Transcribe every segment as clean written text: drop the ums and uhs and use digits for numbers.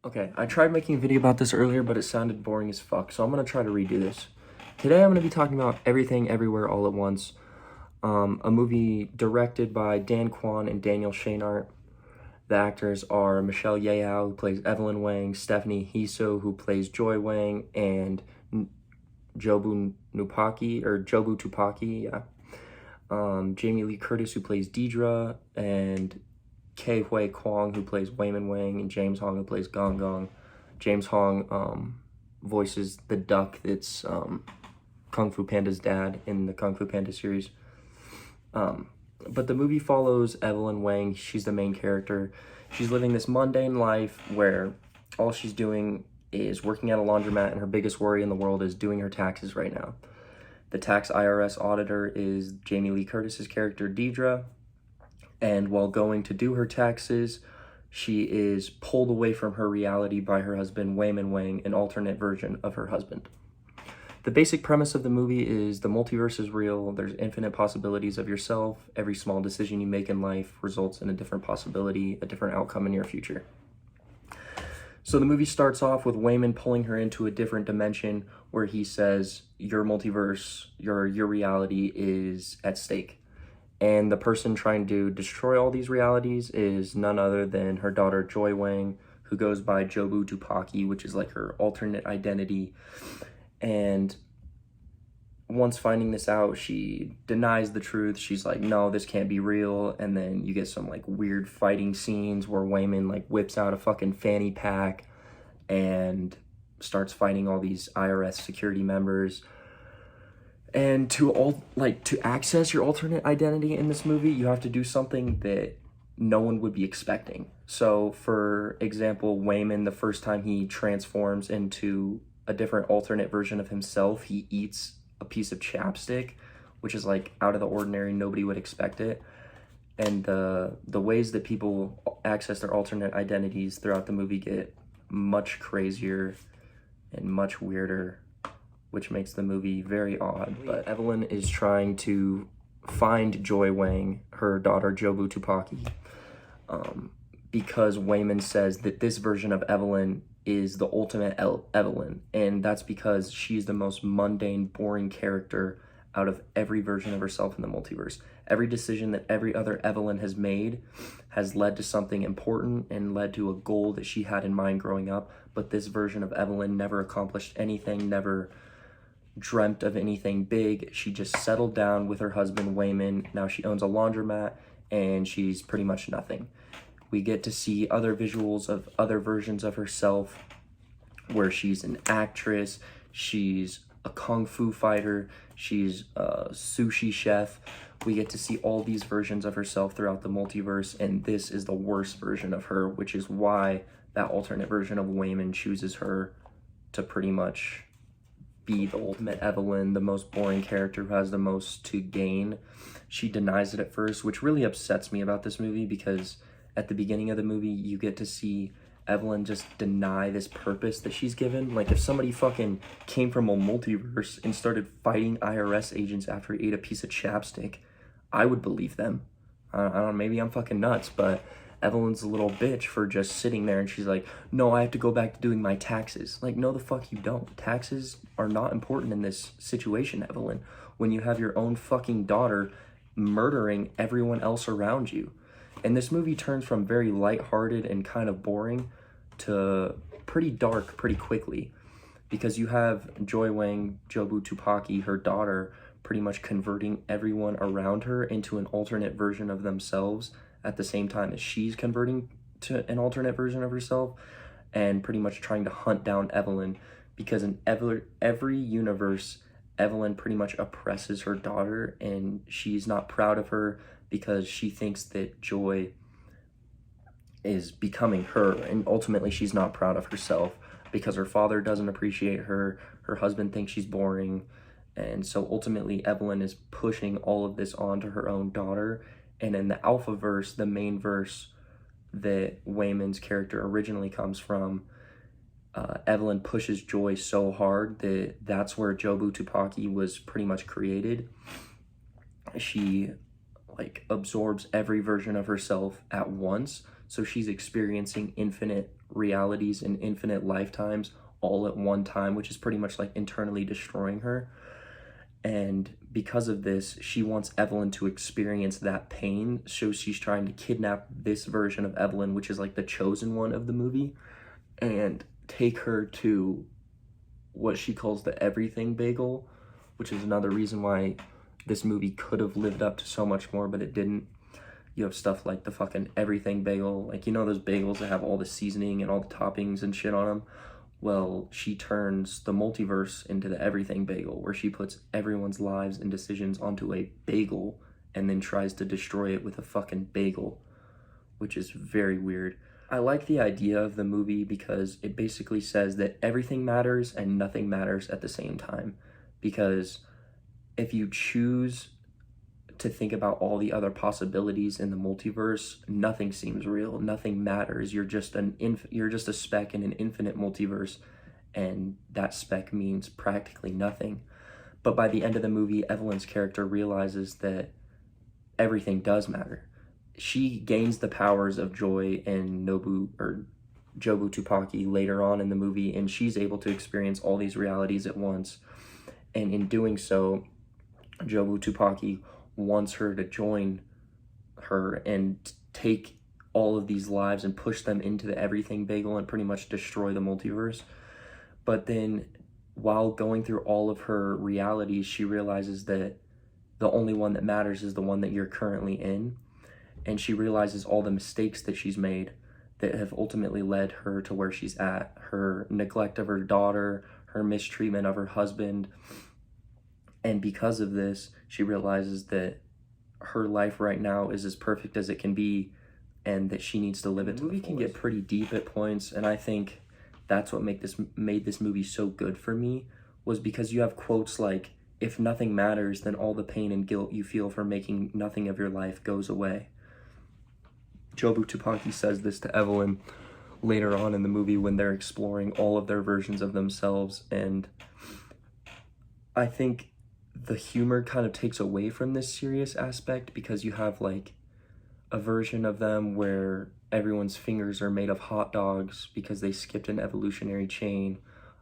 Okay, I tried making a video about this earlier, but it sounded boring as fuck, so I'm gonna try to redo this. Today I'm gonna be talking about Everything Everywhere All at Once, a movie directed by Dan Kwan and Daniel Shainart. The actors are Michelle Yeoh, who plays Evelyn Wang, Stephanie Hiso, who plays Joy Wang, and Jobu Tupaki, yeah. Jamie Lee Curtis, who plays Deidre, and Ke Huy Kwang, who plays Wayman Wang, and James Hong, who plays Gong Gong. James Hong voices the duck that's Kung Fu Panda's dad in the Kung Fu Panda series. But the movie follows Evelyn Wang. She's the main character. She's living this mundane life where all she's doing is working at a laundromat, and her biggest worry in the world is doing her taxes right now. The tax IRS auditor is Jamie Lee Curtis's character, Deidre. And while going to do her taxes, she is pulled away from her reality by her husband, Wayman Wang, an alternate version of her husband. The basic premise of the movie is the multiverse is real. There's infinite possibilities of yourself. Every small decision you make in life results in a different possibility, a different outcome in your future. So the movie starts off with Wayman pulling her into a different dimension where he says, your multiverse, your reality is at stake. And the person trying to destroy all these realities is none other than her daughter, Joy Wang, who goes by Jobu Tupaki, which is like her alternate identity. And once finding this out, she denies the truth. She's like, no, this can't be real. And then you get some like weird fighting scenes where Wayman like whips out a fucking fanny pack and starts fighting all these IRS security members. And to access your alternate identity in this movie, you have to do something that no one would be expecting. So, for example, Wayman, the first time he transforms into a different alternate version of himself, he eats a piece of chapstick, which is like out of the ordinary. Nobody would expect it. And the ways that people access their alternate identities throughout the movie get much crazier and much weirder, which makes the movie very odd. But Evelyn is trying to find Joy Wang, her daughter Jobu Tupaki, because Wayman says that this version of Evelyn is the ultimate Evelyn, and that's because she's the most mundane, boring character out of every version of herself in the multiverse. Every decision that every other Evelyn has made has led to something important and led to a goal that she had in mind growing up, but this version of Evelyn never accomplished anything, never dreamt of anything big. She just settled down with her husband, Wayman. Now she owns a laundromat, and she's pretty much nothing. We get to see other visuals of other versions of herself where she's an actress, she's a kung fu fighter, she's a sushi chef. We get to see all these versions of herself throughout the multiverse, and this is the worst version of her, which is why that alternate version of Wayman chooses her to pretty much be the ultimate Evelyn, the most boring character who has the most to gain. She denies it at first, which really upsets me about this movie, because at the beginning of the movie, you get to see Evelyn just deny this purpose that she's given. Like, if somebody fucking came from a multiverse and started fighting IRS agents after he ate a piece of chapstick, I would believe them. I don't know, maybe I'm fucking nuts, but Evelyn's a little bitch for just sitting there, and she's like, no, I have to go back to doing my taxes. Like, no, the fuck you don't. Taxes are not important in this situation, Evelyn, when you have your own fucking daughter murdering everyone else around you. And this movie turns from very lighthearted and kind of boring to pretty dark pretty quickly, because you have Joy Wang, Jobu Tupaki, her daughter, pretty much converting everyone around her into an alternate version of themselves at the same time as she's converting to an alternate version of herself, and pretty much trying to hunt down Evelyn, because in every universe, Evelyn pretty much oppresses her daughter, and she's not proud of her because she thinks that Joy is becoming her, and ultimately she's not proud of herself because her father doesn't appreciate her, her husband thinks she's boring, and so ultimately Evelyn is pushing all of this onto her own daughter. And in the Alpha verse, the main verse that Wayman's character originally comes from, Evelyn pushes Joy so hard that that's where Jobu Tupaki was pretty much created. She like absorbs every version of herself at once, so she's experiencing infinite realities and infinite lifetimes all at one time, which is pretty much like internally destroying her. And because of this, she wants Evelyn to experience that pain. So she's trying to kidnap this version of Evelyn, which is like the chosen one of the movie, and take her to what she calls the everything bagel, which is another reason why this movie could have lived up to so much more, but it didn't. You have stuff like the fucking everything bagel, like, you know, those bagels that have all the seasoning and all the toppings and shit on them. Well, she turns the multiverse into the everything bagel, where she puts everyone's lives and decisions onto a bagel and then tries to destroy it with a fucking bagel, which is very weird. I like the idea of the movie because it basically says that everything matters and nothing matters at the same time. Because if you choose to think about all the other possibilities in the multiverse, nothing seems real, nothing matters. You're just a speck in an infinite multiverse, and that speck means practically nothing. But by the end of the movie, Evelyn's character realizes that everything does matter. She gains the powers of Joy and Jobu Tupaki later on in the movie, and she's able to experience all these realities at once. And in doing so, Jobu Tupaki wants her to join her and take all of these lives and push them into the everything bagel and pretty much destroy the multiverse. But then while going through all of her realities, she realizes that the only one that matters is the one that you're currently in. And she realizes all the mistakes that she's made that have ultimately led her to where she's at. Her neglect of her daughter, her mistreatment of her husband. And because of this, she realizes that her life right now is as perfect as it can be, and that she needs to live it to the fullest. The movie can get pretty deep at points, and I think that's what made this movie so good for me, was because you have quotes like, "If nothing matters, then all the pain and guilt you feel for making nothing of your life goes away." Jobu Tupaki says this to Evelyn later on in the movie when they're exploring all of their versions of themselves, and I think the humor kind of takes away from this serious aspect, because you have like a version of them where everyone's fingers are made of hot dogs because they skipped an evolutionary chain,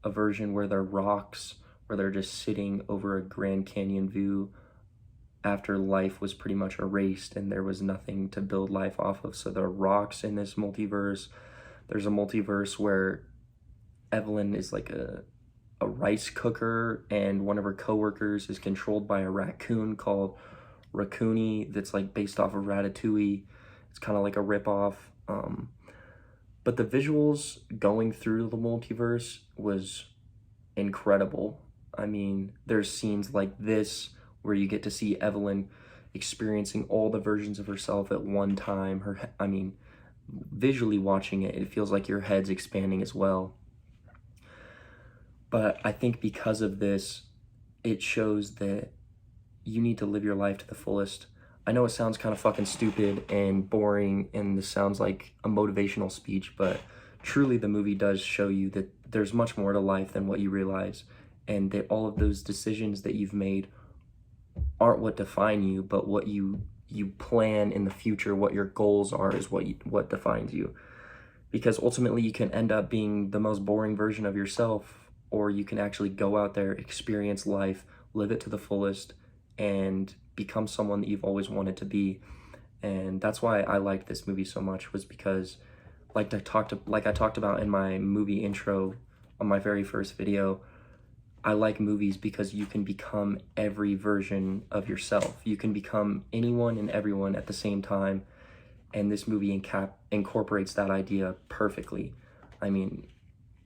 a version where they're rocks, where they're just sitting over a Grand Canyon view after life was pretty much erased and there was nothing to build life off of. So there are rocks in this multiverse. There's a multiverse where Evelyn is like a rice cooker, and one of her coworkers is controlled by a raccoon called Raccoony that's like based off of Ratatouille. It's kind of like a ripoff. But the visuals going through the multiverse was incredible. I mean, there's scenes like this where you get to see Evelyn experiencing all the versions of herself at one time. Visually watching it, it feels like your head's expanding as well. But I think because of this, it shows that you need to live your life to the fullest. I know it sounds kind of fucking stupid and boring, and this sounds like a motivational speech, but truly the movie does show you that there's much more to life than what you realize, and that all of those decisions that you've made aren't what define you, but what you plan in the future, what your goals are, is what defines you. Because ultimately you can end up being the most boring version of yourself, or you can actually go out there, experience life, live it to the fullest, and become someone that you've always wanted to be. And that's why I liked this movie so much, was because like I talked about in my movie intro on my very first video, I like movies because you can become every version of yourself. You can become anyone and everyone at the same time, and this movie incorporates that idea perfectly. I mean,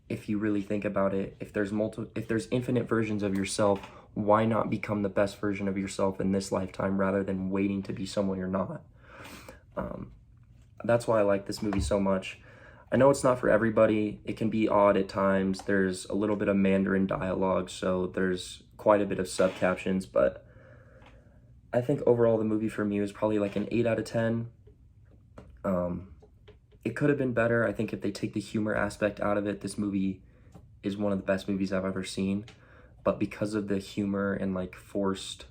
if you really think about it, if there's infinite versions of yourself, why not become the best version of yourself in this lifetime rather than waiting to be someone you're not? That's why I like this movie so much. I know it's not for everybody. It can be odd at times. There's a little bit of Mandarin dialogue, so there's quite a bit of subcaptions, but I think overall the movie for me was probably like an 8 out of 10. It could have been better. I think if they take the humor aspect out of it, this movie is one of the best movies I've ever seen. But because of the humor and like forced,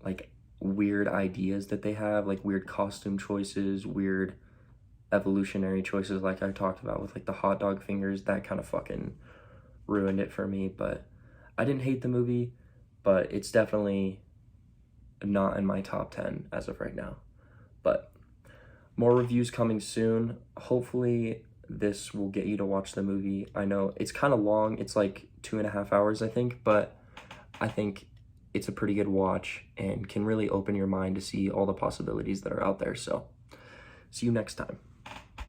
like weird ideas that they have, like weird costume choices, weird evolutionary choices like I talked about with like the hot dog fingers, that kind of fucking ruined it for me. But I didn't hate the movie, but it's definitely not in my top 10 as of right now. But more reviews coming soon. Hopefully this will get you to watch the movie. I know it's kind of long. It's like 2.5 hours, I think, but I think it's a pretty good watch and can really open your mind to see all the possibilities that are out there. So see you next time.